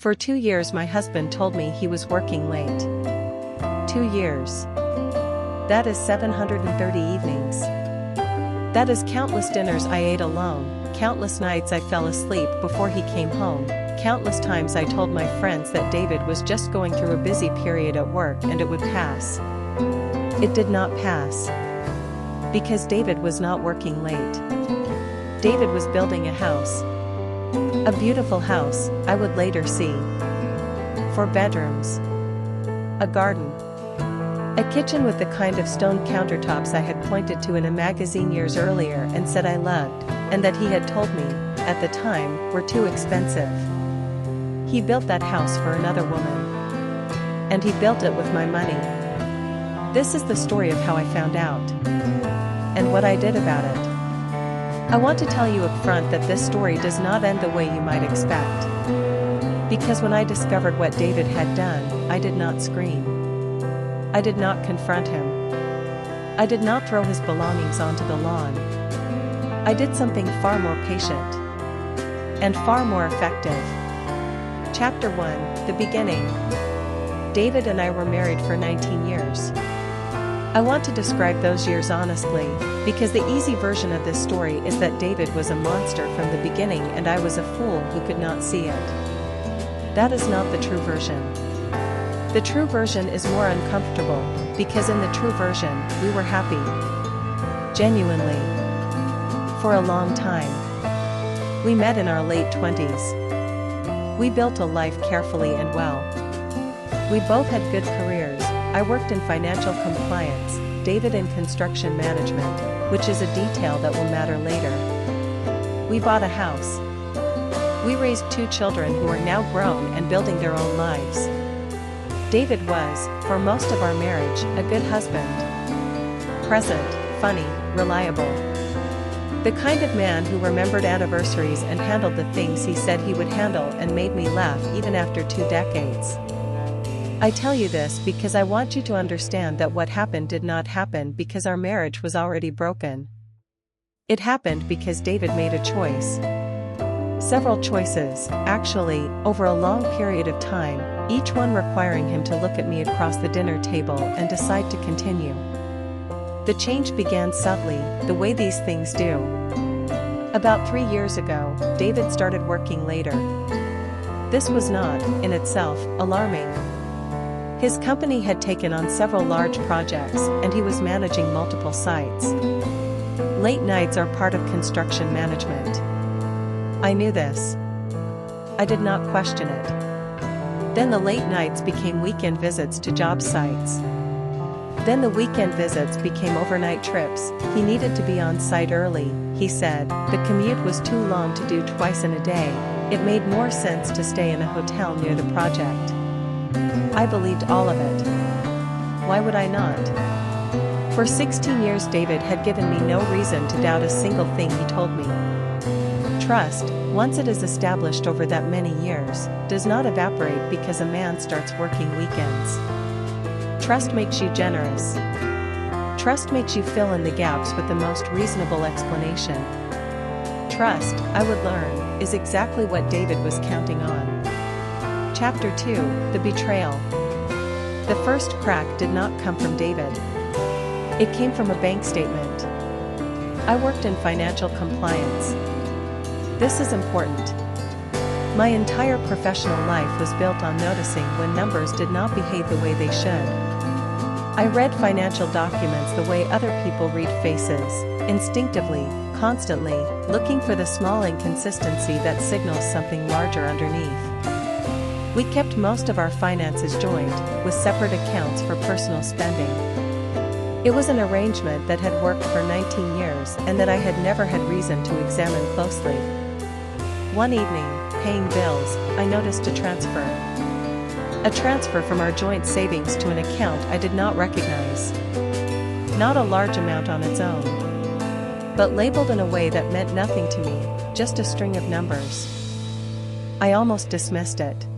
For 2 years my husband told me he was working late. 2 years. That is 730 evenings. That is countless dinners I ate alone, countless nights I fell asleep before he came home, countless times I told my friends that David was just going through a busy period at work and it would pass. It did not pass. Because David was not working late. David was building a house. A beautiful house, I would later see. 4 bedrooms. A garden. A kitchen with the kind of stone countertops I had pointed to in a magazine years earlier and said I loved, and that he had told me, at the time, were too expensive. He built that house for another woman. And he built it with my money. This is the story of how I found out. And what I did about it. I want to tell you up front that this story does not end the way you might expect. Because when I discovered what David had done, I did not scream. I did not confront him. I did not throw his belongings onto the lawn. I did something far more patient. And far more effective. Chapter 1, The Beginning. David and I were married for 19 years. I want to describe those years honestly, because the easy version of this story is that David was a monster from the beginning and I was a fool who could not see it. That is not the true version. The true version is more uncomfortable, because in the true version, we were happy. Genuinely. For a long time. We met in our late 20s. We built a life carefully and well. We both had good careers. I worked in financial compliance, David in construction management, which is a detail that will matter later. We bought a house. We raised 2 children who are now grown and building their own lives. David was, for most of our marriage, a good husband. Present, funny, reliable. The kind of man who remembered anniversaries and handled the things he said he would handle and made me laugh even after 2 decades. I tell you this because I want you to understand that what happened did not happen because our marriage was already broken. It happened because David made a choice. Several choices, actually, over a long period of time, each one requiring him to look at me across the dinner table and decide to continue. The change began subtly, the way these things do. About 3 years ago, David started working later. This was not, in itself, alarming. His company had taken on several large projects, and he was managing multiple sites. Late nights are part of construction management. I knew this. I did not question it. Then the late nights became weekend visits to job sites. Then the weekend visits became overnight trips. He needed to be on site early, he said. The commute was too long to do twice in a day. It made more sense to stay in a hotel near the project. I believed all of it. Why would I not? For 16 years David had given me no reason to doubt a single thing he told me. Trust, once it is established over that many years, does not evaporate because a man starts working weekends. Trust makes you generous. Trust makes you fill in the gaps with the most reasonable explanation. Trust, I would learn, is exactly what David was counting on. Chapter 2, The Betrayal. The first crack did not come from David. It came from a bank statement. I worked in financial compliance. This is important. My entire professional life was built on noticing when numbers did not behave the way they should. I read financial documents the way other people read faces, instinctively, constantly, looking for the small inconsistency that signals something larger underneath. We kept most of our finances joined, with separate accounts for personal spending. It was an arrangement that had worked for 19 years and that I had never had reason to examine closely. One evening, paying bills, I noticed a transfer. A transfer from our joint savings to an account I did not recognize. Not a large amount on its own. But labeled in a way that meant nothing to me, just a string of numbers. I almost dismissed it.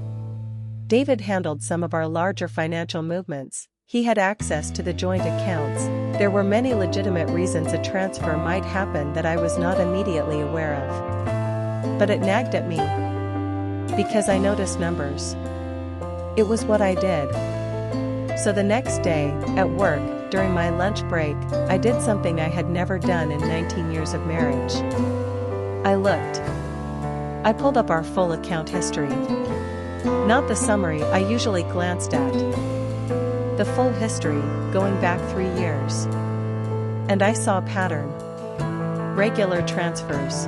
David handled some of our larger financial movements. He had access to the joint accounts. There were many legitimate reasons a transfer might happen that I was not immediately aware of. But it nagged at me. Because I noticed numbers. It was what I did. So the next day, at work, during my lunch break, I did something I had never done in 19 years of marriage. I looked. I pulled up our full account history. Not the summary I usually glanced at. The full history, going back 3 years. And I saw a pattern. Regular transfers.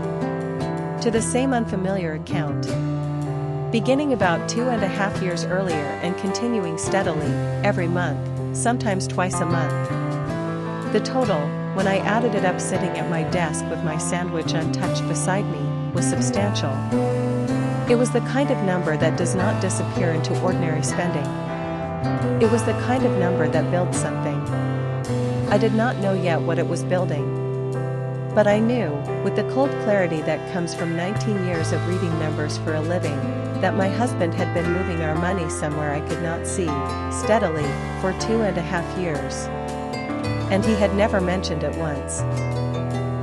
To the same unfamiliar account. Beginning about 2.5 years earlier and continuing steadily, every month, sometimes twice a month. The total, when I added it up sitting at my desk with my sandwich untouched beside me, was substantial. It was the kind of number that does not disappear into ordinary spending. It was the kind of number that builds something. I did not know yet what it was building. But I knew, with the cold clarity that comes from 19 years of reading numbers for a living, that my husband had been moving our money somewhere I could not see, steadily, for 2.5 years. And he had never mentioned it once.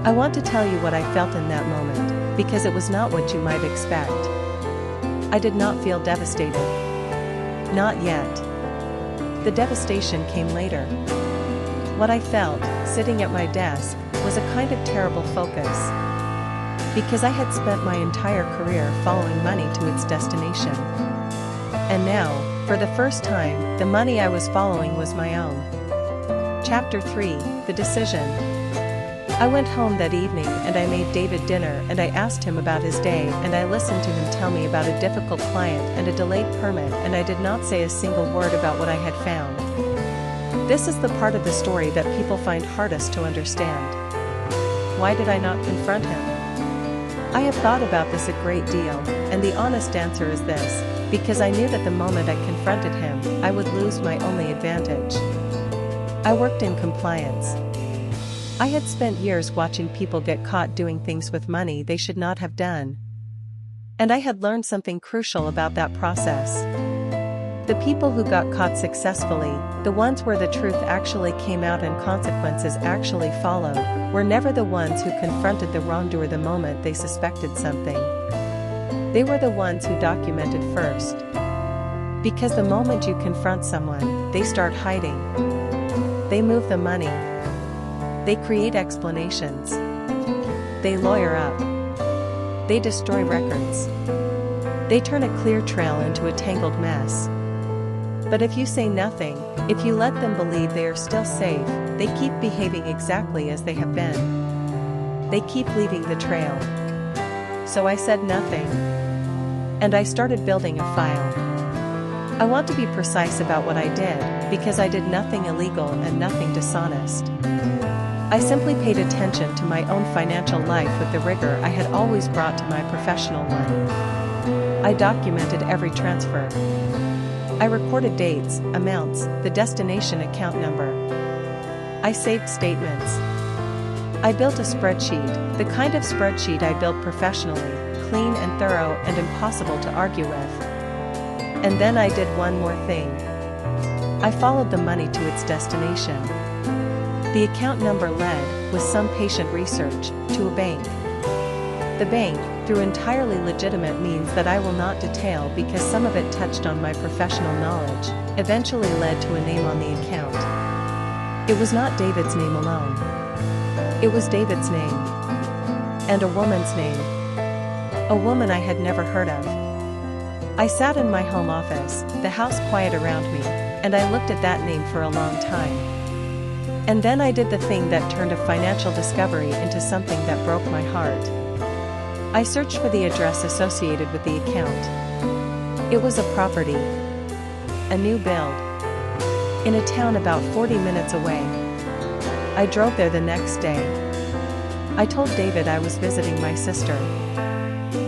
I want to tell you what I felt in that moment, because it was not what you might expect. I did not feel devastated. Not yet. The devastation came later. What I felt, sitting at my desk, was a kind of terrible focus. Because I had spent my entire career following money to its destination. And now, for the first time, the money I was following was my own. Chapter 3, The Decision. I went home that evening and I made David dinner and I asked him about his day and I listened to him tell me about a difficult client and a delayed permit and I did not say a single word about what I had found. This is the part of the story that people find hardest to understand. Why did I not confront him? I have thought about this a great deal, and the honest answer is this: because I knew that the moment I confronted him, I would lose my only advantage. I worked in compliance. I had spent years watching people get caught doing things with money they should not have done. And I had learned something crucial about that process. The people who got caught successfully, the ones where the truth actually came out and consequences actually followed, were never the ones who confronted the wrongdoer the moment they suspected something. They were the ones who documented first. Because the moment you confront someone, they start hiding. They move the money. They create explanations. They lawyer up. They destroy records. They turn a clear trail into a tangled mess. But if you say nothing, if you let them believe they are still safe, they keep behaving exactly as they have been. They keep leaving the trail. So I said nothing. And I started building a file. I want to be precise about what I did, because I did nothing illegal and nothing dishonest. I simply paid attention to my own financial life with the rigor I had always brought to my professional one. I documented every transfer. I recorded dates, amounts, the destination account number. I saved statements. I built a spreadsheet, the kind of spreadsheet I built professionally, clean and thorough and impossible to argue with. And then I did one more thing. I followed the money to its destination. The account number led, with some patient research, to a bank. The bank, through entirely legitimate means that I will not detail because some of it touched on my professional knowledge, eventually led to a name on the account. It was not David's name alone. It was David's name. And a woman's name. A woman I had never heard of. I sat in my home office, the house quiet around me, and I looked at that name for a long time. And then I did the thing that turned a financial discovery into something that broke my heart. I searched for the address associated with the account. It was a property. A new build. In a town about 40 minutes away. I drove there the next day. I told David I was visiting my sister.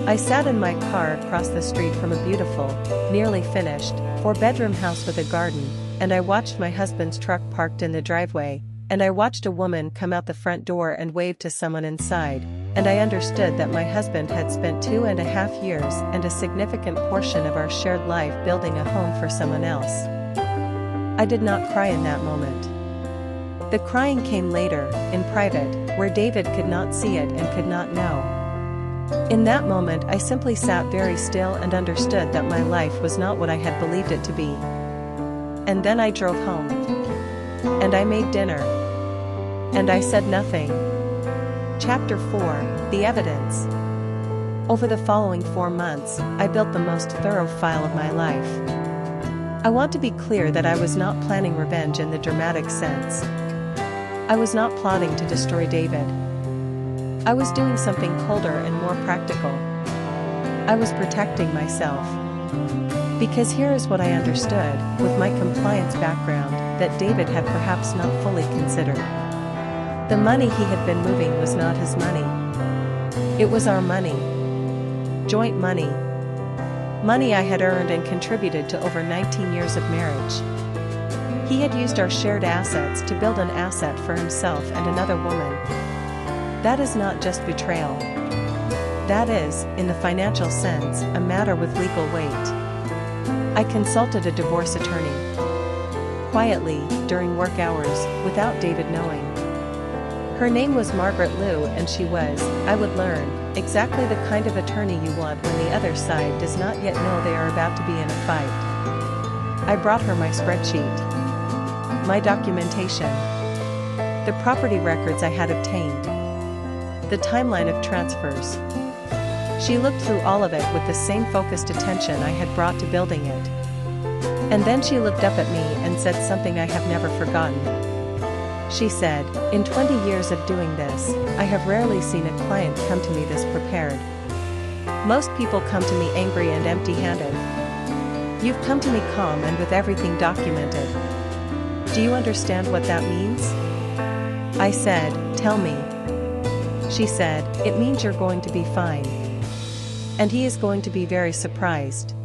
I sat in my car across the street from a beautiful, nearly finished, 4-bedroom house with a garden, and I watched my husband's truck parked in the driveway, and I watched a woman come out the front door and wave to someone inside, and I understood that my husband had spent 2.5 years and a significant portion of our shared life building a home for someone else. I did not cry in that moment. The crying came later, in private, where David could not see it and could not know. In that moment, I simply sat very still and understood that my life was not what I had believed it to be. And then I drove home. And I made dinner. And I said nothing. Chapter 4: The Evidence. Over the following 4 months, I built the most thorough file of my life. I want to be clear that I was not planning revenge in the dramatic sense. I was not plotting to destroy David. I was doing something colder and more practical. I was protecting myself. Because here is what I understood, with my compliance background, that David had perhaps not fully considered. The money he had been moving was not his money. It was our money. Joint money. Money I had earned and contributed to over 19 years of marriage. He had used our shared assets to build an asset for himself and another woman. That is not just betrayal. That is, in the financial sense, a matter with legal weight. I consulted a divorce attorney. Quietly, during work hours, without David knowing. Her name was Margaret Liu, and she was, I would learn, exactly the kind of attorney you want when the other side does not yet know they are about to be in a fight. I brought her my spreadsheet. My documentation. The property records I had obtained. The timeline of transfers. She looked through all of it with the same focused attention I had brought to building it. And then she looked up at me and said something I have never forgotten. She said, "In 20 years of doing this, I have rarely seen a client come to me this prepared. Most people come to me angry and empty-handed. You've come to me calm and with everything documented. Do you understand what that means?" I said, "Tell me." She said, "It means you're going to be fine. And he is going to be very surprised."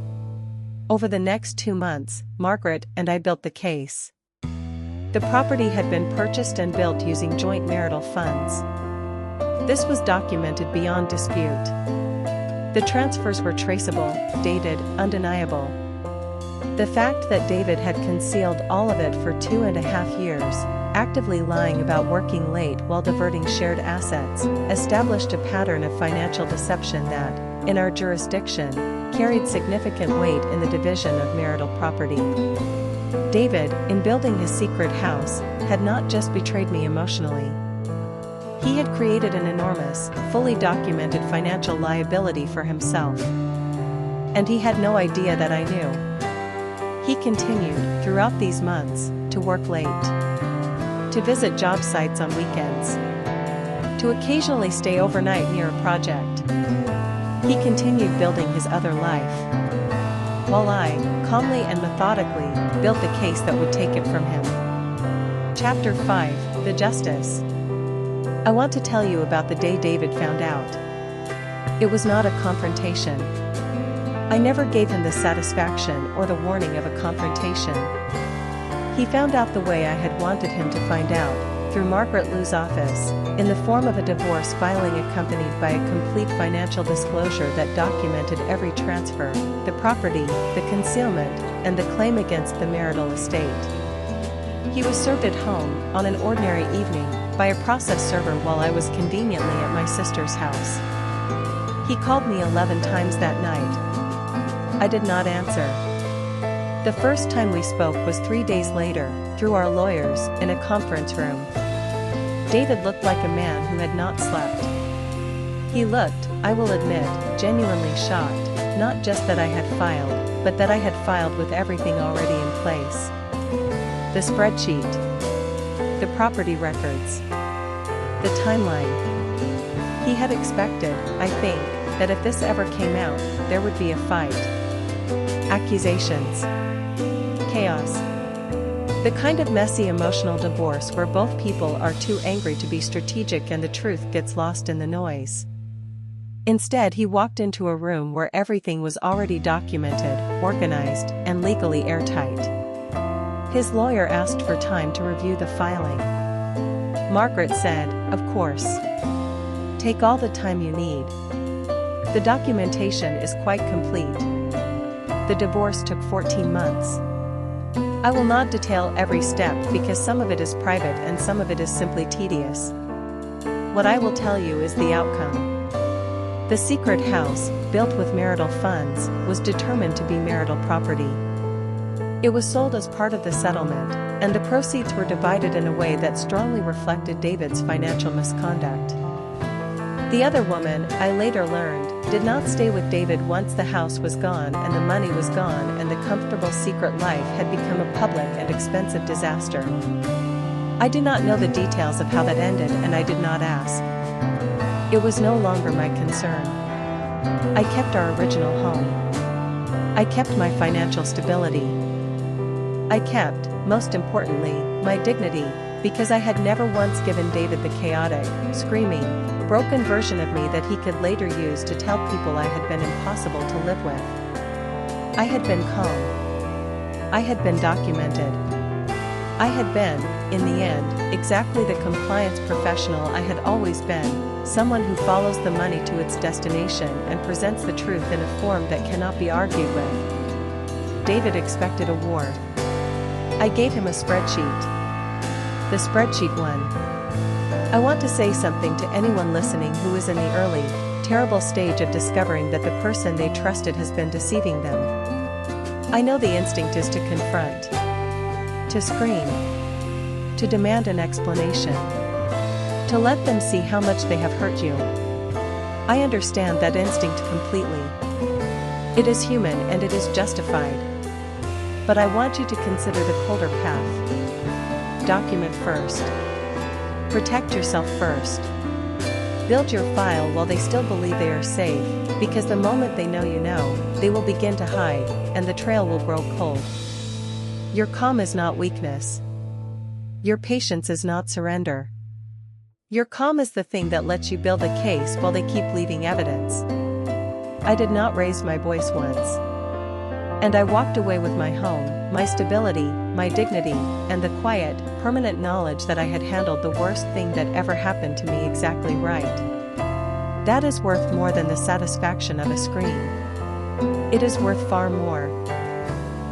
Over the next 2 months, Margaret and I built the case. The property had been purchased and built using joint marital funds. This was documented beyond dispute. The transfers were traceable, dated, undeniable. The fact that David had concealed all of it for 2.5 years, actively lying about working late while diverting shared assets, established a pattern of financial deception that, in our jurisdiction, carried significant weight in the division of marital property. David, in building his secret house, had not just betrayed me emotionally. He had created an enormous, fully documented financial liability for himself. And he had no idea that I knew. He continued, throughout these months, to work late. To visit job sites on weekends. To occasionally stay overnight near a project. He continued building his other life. While I, calmly and methodically, built the case that would take it from him. Chapter 5: The Justice. I want to tell you about the day David found out. It was not a confrontation. I never gave him the satisfaction or the warning of a confrontation. He found out the way I had wanted him to find out, through Margaret Liu's office, in the form of a divorce filing accompanied by a complete financial disclosure that documented every transfer, the property, the concealment, and the claim against the marital estate. He was served at home, on an ordinary evening, by a process server while I was conveniently at my sister's house. He called me 11 times that night. I did not answer. The first time we spoke was 3 days later, through our lawyers, in a conference room. David looked like a man who had not slept. He looked, I will admit, genuinely shocked, not just that I had filed, but that I had filed with everything already in place. The spreadsheet. The property records. The timeline. He had expected, I think, that if this ever came out, there would be a fight. Accusations. Chaos. The kind of messy emotional divorce where both people are too angry to be strategic and the truth gets lost in the noise. Instead, he walked into a room where everything was already documented, organized, and legally airtight. His lawyer asked for time to review the filing. Margaret said, "Of course. Take all the time you need. The documentation is quite complete." The divorce took 14 months. I will not detail every step because some of it is private and some of it is simply tedious. What I will tell you is the outcome. The secret house, built with marital funds, was determined to be marital property. It was sold as part of the settlement, and the proceeds were divided in a way that strongly reflected David's financial misconduct. The other woman, I later learned, did not stay with David once the house was gone and the money was gone and the comfortable secret life had become a public and expensive disaster. I do not know the details of how that ended, and I did not ask. It was no longer my concern. I kept our original home. I kept my financial stability. I kept, most importantly, my dignity, because I had never once given David the chaotic, screaming, broken version of me that he could later use to tell people I had been impossible to live with. I had been calm. I had been documented. I had been, in the end, exactly the compliance professional I had always been, someone who follows the money to its destination and presents the truth in a form that cannot be argued with. David expected a war. I gave him a spreadsheet. The spreadsheet won. I want to say something to anyone listening who is in the early, terrible stage of discovering that the person they trusted has been deceiving them. I know the instinct is to confront, to scream, to demand an explanation, to let them see how much they have hurt you. I understand that instinct completely. It is human and it is justified. But I want you to consider the colder path. Document first. Protect yourself first. Build your file while they still believe they are safe, because the moment they know you know, they will begin to hide, and the trail will grow cold. Your calm is not weakness. Your patience is not surrender. Your calm is the thing that lets you build a case while they keep leaving evidence. I did not raise my voice once. And I walked away with my home, my stability, my dignity, and the quiet, permanent knowledge that I had handled the worst thing that ever happened to me exactly right. That is worth more than the satisfaction of a scream. It is worth far more.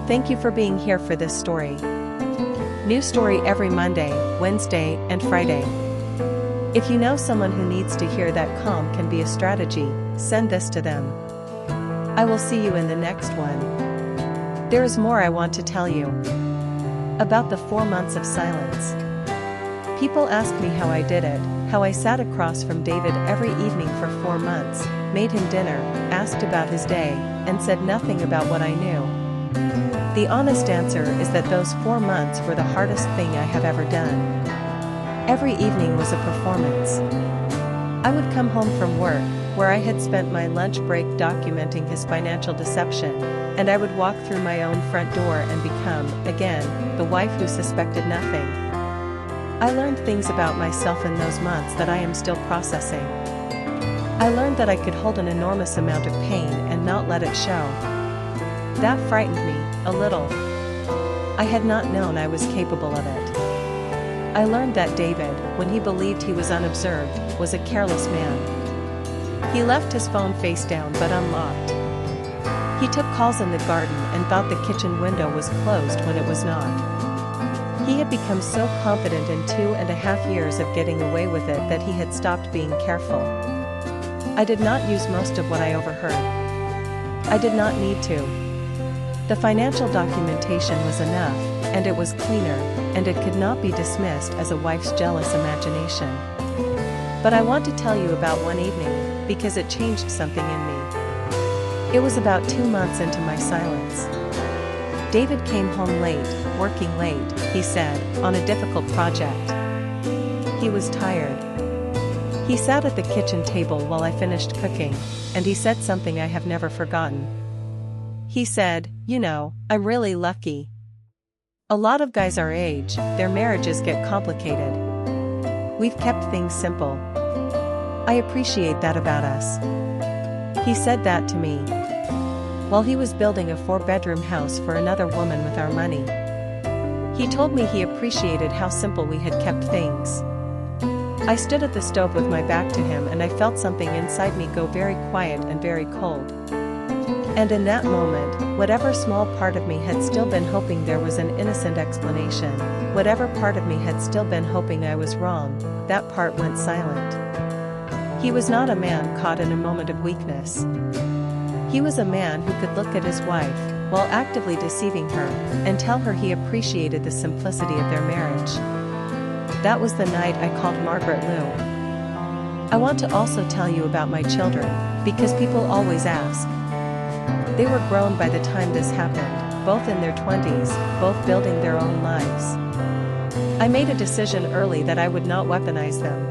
Thank you for being here for this story. New story every Monday, Wednesday, and Friday. If you know someone who needs to hear that calm can be a strategy, send this to them. I will see you in the next one. There is more I want to tell you. About the 4 months of silence. People ask me how I did it, how I sat across from David every evening for 4 months, made him dinner, asked about his day, and said nothing about what I knew. The honest answer is that those 4 months were the hardest thing I have ever done. Every evening was a performance. I would come home from work, where I had spent my lunch break documenting his financial deception, and I would walk through my own front door and become, again, the wife who suspected nothing. I learned things about myself in those months that I am still processing. I learned that I could hold an enormous amount of pain and not let it show. That frightened me, a little. I had not known I was capable of it. I learned that David, when he believed he was unobserved, was a careless man. He left his phone face down but unlocked. He took calls in the garden and thought the kitchen window was closed when it was not. He had become so confident in 2.5 years of getting away with it that he had stopped being careful. I did not use most of what I overheard. I did not need to. The financial documentation was enough, and it was cleaner, and it could not be dismissed as a wife's jealous imagination. But I want to tell you about one evening, because it changed something in me. It was about 2 months into my silence. David came home late, working late, he said, on a difficult project. He was tired. He sat at the kitchen table while I finished cooking, and he said something I have never forgotten. He said, "You know, I'm really lucky. A lot of guys our age, their marriages get complicated. We've kept things simple. I appreciate that about us." He said that to me while he was building a 4-bedroom house for another woman with our money. He told me he appreciated how simple we had kept things. I stood at the stove with my back to him and I felt something inside me go very quiet and very cold. And in that moment, whatever small part of me had still been hoping there was an innocent explanation, whatever part of me had still been hoping I was wrong, that part went silent. He was not a man caught in a moment of weakness. He was a man who could look at his wife, while actively deceiving her, and tell her he appreciated the simplicity of their marriage. That was the night I called Margaret Lou. I want to also tell you about my children, because people always ask. They were grown by the time this happened, both in their 20s, both building their own lives. I made a decision early that I would not weaponize them.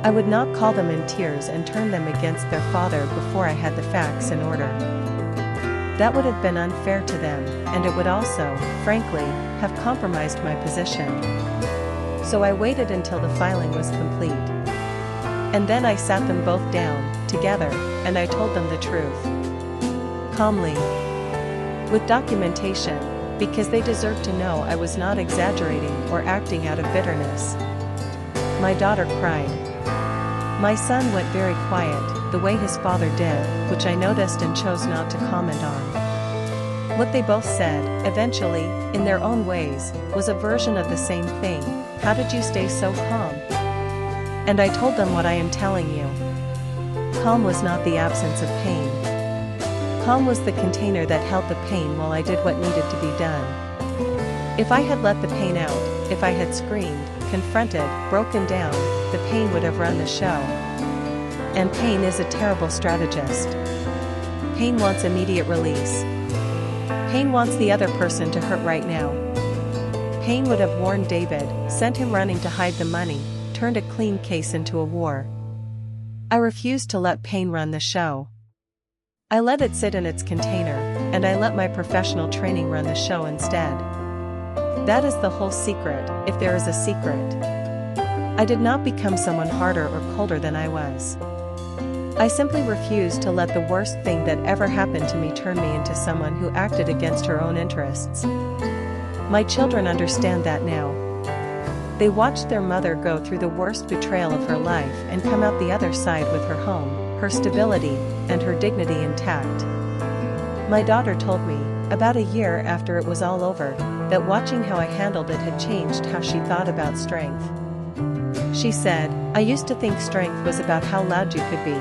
I would not call them in tears and turn them against their father before I had the facts in order. That would have been unfair to them, and it would also, frankly, have compromised my position. So I waited until the filing was complete. And then I sat them both down, together, and I told them the truth. Calmly. With documentation, because they deserved to know I was not exaggerating or acting out of bitterness. My daughter cried. My son went very quiet, the way his father did, which I noticed and chose not to comment on. What they both said, eventually, in their own ways, was a version of the same thing. How did you stay so calm? And I told them what I am telling you. Calm was not the absence of pain. Calm was the container that held the pain while I did what needed to be done. If I had let the pain out, if I had screamed, confronted, broken down, the pain would have run the show. And pain is a terrible strategist. Pain wants immediate release. Pain wants the other person to hurt right now. Pain would have warned David, sent him running to hide the money, turned a clean case into a war. I refused to let pain run the show. I let it sit in its container, and I let my professional training run the show instead. That is the whole secret, if there is a secret. I did not become someone harder or colder than I was. I simply refused to let the worst thing that ever happened to me turn me into someone who acted against her own interests. My children understand that now. They watched their mother go through the worst betrayal of her life and come out the other side with her home, her stability, and her dignity intact. My daughter told me, about a year after it was all over, that watching how I handled it had changed how she thought about strength. She said, I used to think strength was about how loud you could be.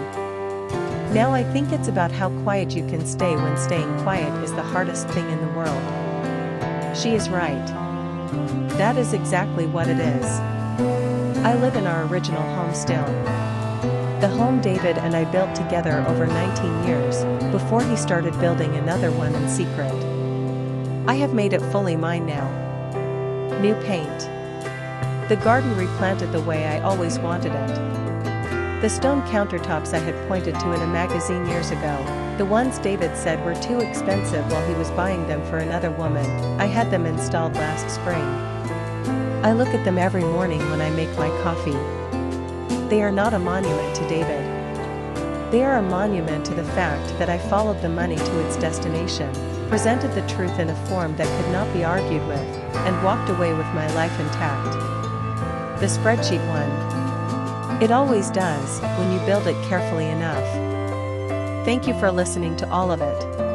Now I think it's about how quiet you can stay when staying quiet is the hardest thing in the world. She is right. That is exactly what it is. I live in our original home still. The home David and I built together over 19 years, before he started building another one in secret. I have made it fully mine now. New paint. The garden replanted the way I always wanted it. The stone countertops I had pointed to in a magazine years ago, the ones David said were too expensive while he was buying them for another woman, I had them installed last spring. I look at them every morning when I make my coffee. They are not a monument to David. They are a monument to the fact that I followed the money to its destination, presented the truth in a form that could not be argued with, and walked away with my life intact. The spreadsheet won. It always does, when you build it carefully enough. Thank you for listening to all of it.